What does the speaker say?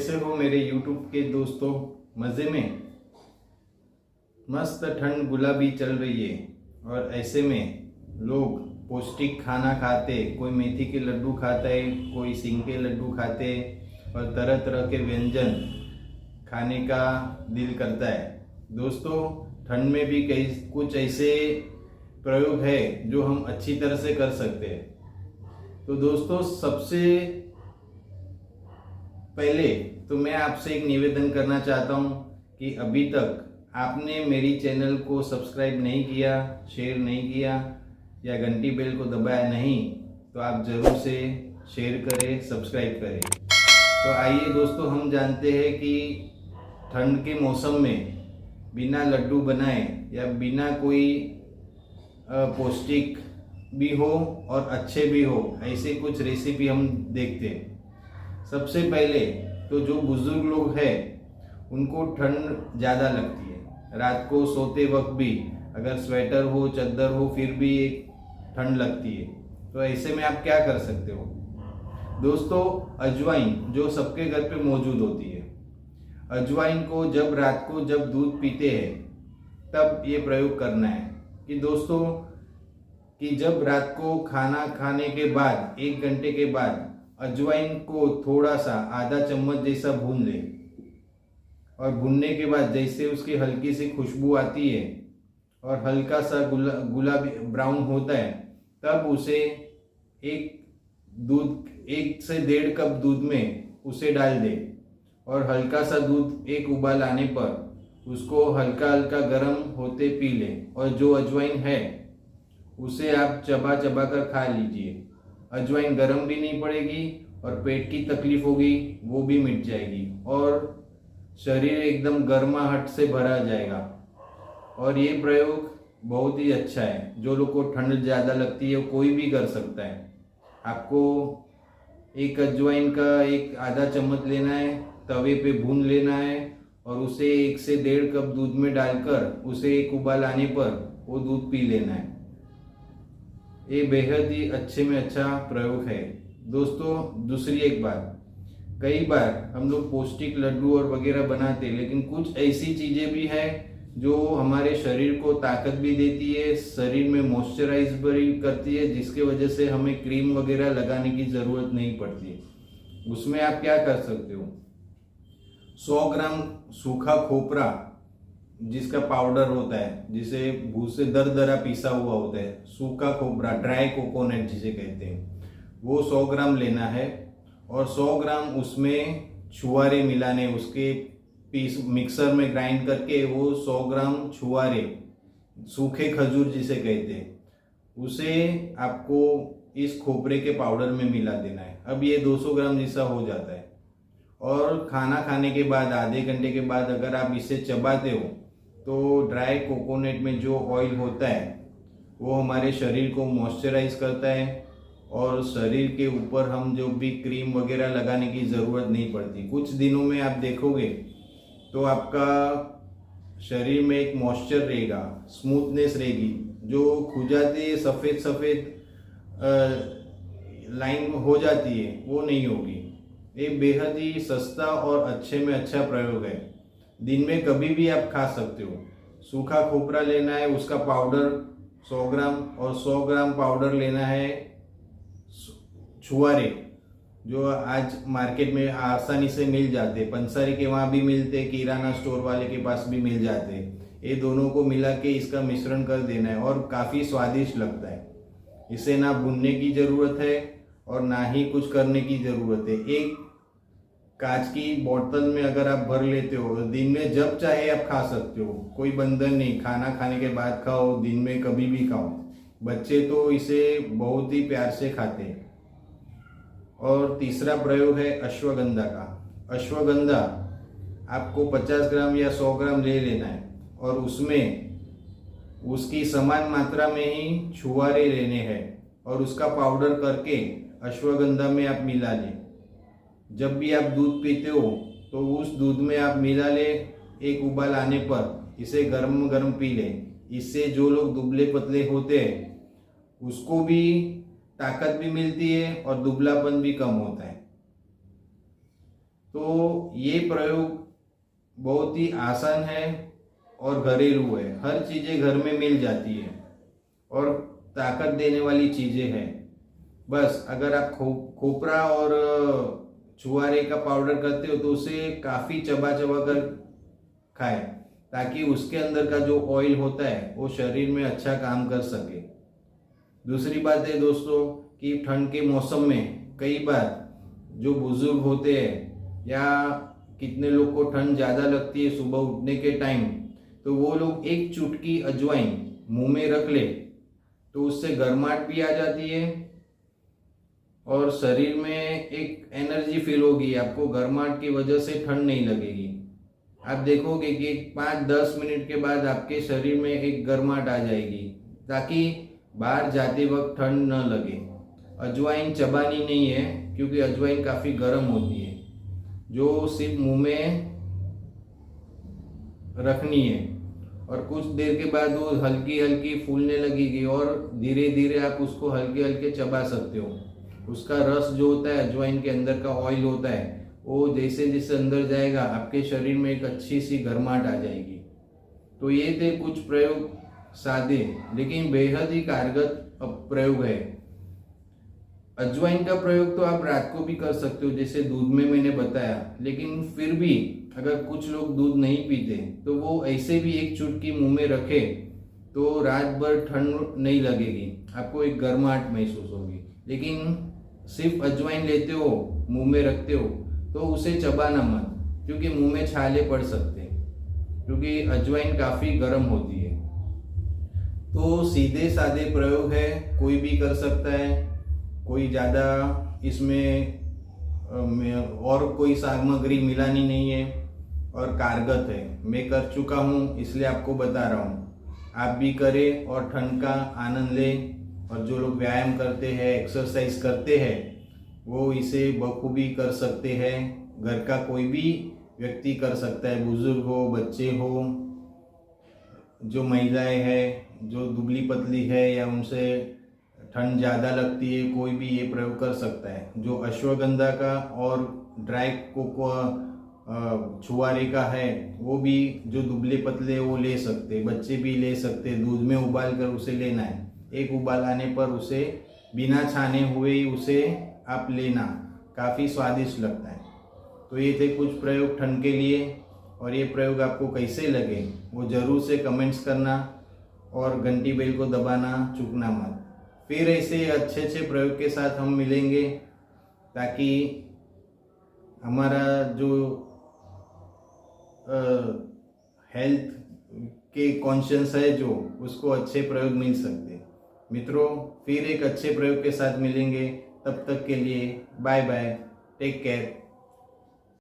कैसे हो मेरे YouTube के दोस्तों? मज़े में? मस्त ठंड गुलाबी चल रही है और ऐसे में लोग पौष्टिक खाना खाते, कोई मेथी के लड्डू खाता है, कोई सींग के लड्डू खाते और तरह तरह के व्यंजन खाने का दिल करता है। दोस्तों, ठंड में भी कई कुछ ऐसे प्रयोग है जो हम अच्छी तरह से कर सकते हैं। तो दोस्तों, सबसे पहले तो मैं आपसे एक निवेदन करना चाहता हूं कि अभी तक आपने मेरी चैनल को सब्सक्राइब नहीं किया, शेयर नहीं किया या घंटी बेल को दबाया नहीं, तो आप ज़रूर से शेयर करें, सब्सक्राइब करें। तो आइए दोस्तों, हम जानते हैं कि ठंड के मौसम में बिना लड्डू बनाए या बिना कोई पौष्टिक भी हो और अच्छे भी हो, ऐसे कुछ रेसिपी हम देखते हैं। सबसे पहले तो जो बुजुर्ग लोग हैं उनको ठंड ज़्यादा लगती है। रात को सोते वक्त भी अगर स्वेटर हो, चादर हो, फिर भी एक ठंड लगती है। तो ऐसे में आप क्या कर सकते हो दोस्तों? अजवाइन जो सबके घर पे मौजूद होती है, अजवाइन को जब रात को जब दूध पीते हैं तब ये प्रयोग करना है कि दोस्तों कि जब रात को खाना खाने के बाद 1 घंटे के बाद अजवाइन को थोड़ा सा आधा चम्मच जैसा भून ले और भूनने के बाद जैसे उसकी हल्की सी खुशबू आती है और हल्का सा गुलाबी ब्राउन होता है, तब उसे 1 से 1.5 कप दूध में उसे डाल दे और हल्का सा दूध एक उबाल आने पर उसको हल्का हल्का गर्म होते पी ले। और जो अजवाइन है उसे आप चबा चबा कर खा लीजिए। अजवाइन गर्म भी नहीं पड़ेगी और पेट की तकलीफ होगी वो भी मिट जाएगी और शरीर एकदम गर्माहट से भरा जाएगा। और ये प्रयोग बहुत ही अच्छा है। जो लोग को ठंड ज़्यादा लगती है कोई भी कर सकता है। आपको एक अजवाइन का 1 आधा चम्मच लेना है, तवे पे भून लेना है और उसे 1 से 1.5 कप दूध में डालकर उसे एक उबाल आने पर वो दूध पी लेना है। ये बेहद ही अच्छे में अच्छा प्रयोग है। दोस्तों, दूसरी एक बात, कई बार हम लोग पौष्टिक लड्डू और वगैरह बनाते हैं, लेकिन कुछ ऐसी चीज़ें भी हैं जो हमारे शरीर को ताकत भी देती है, शरीर में मॉइस्चराइज भी करती है, जिसके वजह से हमें क्रीम वगैरह लगाने की ज़रूरत नहीं पड़ती। उसमें आप क्या कर सकते हो? 100 ग्राम सूखा खोपरा जिसका पाउडर होता है, जिसे भूसे दरदरा पीसा हुआ होता है, सूखा खोपरा, ड्राई कोकोनट जिसे कहते हैं, वो 100 ग्राम लेना है और 100 ग्राम उसमें छुआरे मिलाने, उसके पीस मिक्सर में ग्राइंड करके वो 100 ग्राम छुआरे, सूखे खजूर जिसे कहते हैं, उसे आपको इस खोपरे के पाउडर में मिला देना है। अब ये 200 ग्राम जैसा हो जाता है और खाना खाने के बाद आधे घंटे के बाद अगर आप इसे चबाते हो तो ड्राई कोकोनट में जो ऑयल होता है वो हमारे शरीर को मॉइस्चराइज करता है और शरीर के ऊपर हम जो भी क्रीम वगैरह लगाने की ज़रूरत नहीं पड़ती। कुछ दिनों में आप देखोगे तो आपका शरीर में एक मॉइस्चर रहेगा, स्मूथनेस रहेगी, जो खुजाती सफ़ेद सफ़ेद लाइन हो जाती है वो नहीं होगी। ये बेहद ही सस्ता और अच्छे में अच्छा प्रयोग है। दिन में कभी भी आप खा सकते हो। सूखा खोपरा लेना है, उसका पाउडर 100 ग्राम और 100 ग्राम पाउडर लेना है छुआरे, जो आज मार्केट में आसानी से मिल जाते, पंसारी के वहाँ भी मिलते, किराना स्टोर वाले के पास भी मिल जाते। ये दोनों को मिला के इसका मिश्रण कर देना है और काफ़ी स्वादिष्ट लगता है। इसे ना भूनने की ज़रूरत है और ना ही कुछ करने की ज़रूरत है। एक कांच की बोतल में अगर आप भर लेते हो, दिन में जब चाहे आप खा सकते हो, कोई बंधन नहीं। खाना खाने के बाद खाओ, दिन में कभी भी खाओ। बच्चे तो इसे बहुत ही प्यार से खाते हैं। और तीसरा प्रयोग है अश्वगंधा का। अश्वगंधा आपको 50 ग्राम या 100 ग्राम ले लेना है और उसमें उसकी समान मात्रा में ही छुआरे लेने हैं और उसका पाउडर करके अश्वगंधा में आप मिला लें। जब भी आप दूध पीते हो तो उस दूध में आप मिला ले, एक उबाल आने पर इसे गर्म गर्म पी लें। इससे जो लोग दुबले पतले होते हैं उसको भी ताकत भी मिलती है और दुबलापन भी कम होता है। तो ये प्रयोग बहुत ही आसान है और घरेलू है। हर चीज़ें घर में मिल जाती है और ताकत देने वाली चीज़ें हैं। बस अगर आप खोपरा और छुआरे का पाउडर करते हो तो उसे काफ़ी चबा चबा कर खाएं, ताकि उसके अंदर का जो ऑयल होता है वो शरीर में अच्छा काम कर सके। दूसरी बात है दोस्तों कि ठंड के मौसम में कई बार जो बुजुर्ग होते हैं या कितने लोग को ठंड ज़्यादा लगती है सुबह उठने के टाइम, तो वो लोग एक चुटकी अजवाइन मुंह में रख ले तो उससे गर्माहट भी आ जाती है और शरीर में एक एनर्जी फील होगी। आपको गर्माहट की वजह से ठंड नहीं लगेगी। आप देखोगे कि 5-10 मिनट के बाद आपके शरीर में एक गर्माहट आ जाएगी, ताकि बाहर जाते वक्त ठंड न लगे। अजवाइन चबानी नहीं है, क्योंकि अजवाइन काफ़ी गर्म होती है, जो सिर्फ मुंह में रखनी है और कुछ देर के बाद वो हल्की हल्की फूलने लगेगी और धीरे धीरे आप उसको हल्के हल्के चबा सकते हो। उसका रस जो होता है, अजवाइन के अंदर का ऑयल होता है, वो जैसे जैसे अंदर जाएगा आपके शरीर में एक अच्छी सी गर्माहट आ जाएगी। तो ये थे कुछ प्रयोग, सादे लेकिन बेहद ही कारगर प्रयोग है। अजवाइन का प्रयोग तो आप रात को भी कर सकते हो, जैसे दूध में मैंने बताया, लेकिन फिर भी अगर कुछ लोग दूध नहीं पीते तो वो ऐसे भी एक चुटकी मुंह में रखे तो रात भर ठंड नहीं लगेगी, आपको एक गर्माहट महसूस होगी। लेकिन सिर्फ अजवाइन लेते हो, मुंह में रखते हो, तो उसे चबाना मत, क्योंकि मुंह में छाले पड़ सकते हैं, क्योंकि अजवाइन काफ़ी गर्म होती है। तो सीधे साधे प्रयोग है, कोई भी कर सकता है, कोई ज़्यादा इसमें और कोई सामग्री मिलानी नहीं है और कारगर है। मैं कर चुका हूँ इसलिए आपको बता रहा हूँ। आप भी करें और ठंड का आनंद लें। और जो लोग व्यायाम करते हैं, एक्सरसाइज करते हैं, वो इसे बखूबी कर सकते हैं। घर का कोई भी व्यक्ति कर सकता है, बुजुर्ग हो, बच्चे हो, जो महिलाएं हैं, जो दुबली पतली है या उनसे ठंड ज़्यादा लगती है, कोई भी ये प्रयोग कर सकता है। जो अश्वगंधा का और ड्राई कोको छुआरे का है, वो भी जो दुबले पतले वो ले सकते, बच्चे भी ले सकते। दूध में उबाल कर उसे लेना है, एक उबाल आने पर उसे बिना छाने हुए ही उसे आप लेना, काफ़ी स्वादिष्ट लगता है। तो ये थे कुछ प्रयोग ठंड के लिए, और ये प्रयोग आपको कैसे लगे वो ज़रूर से कमेंट्स करना और घंटी बेल को दबाना चूकना मत। फिर ऐसे अच्छे अच्छे प्रयोग के साथ हम मिलेंगे, ताकि हमारा जो हेल्थ के कॉन्शियस है जो, उसको अच्छे प्रयोग मिल सकते। मित्रों, फिर एक अच्छे प्रयोग के साथ मिलेंगे। तब तक के लिए बाय बाय, टेक केयर।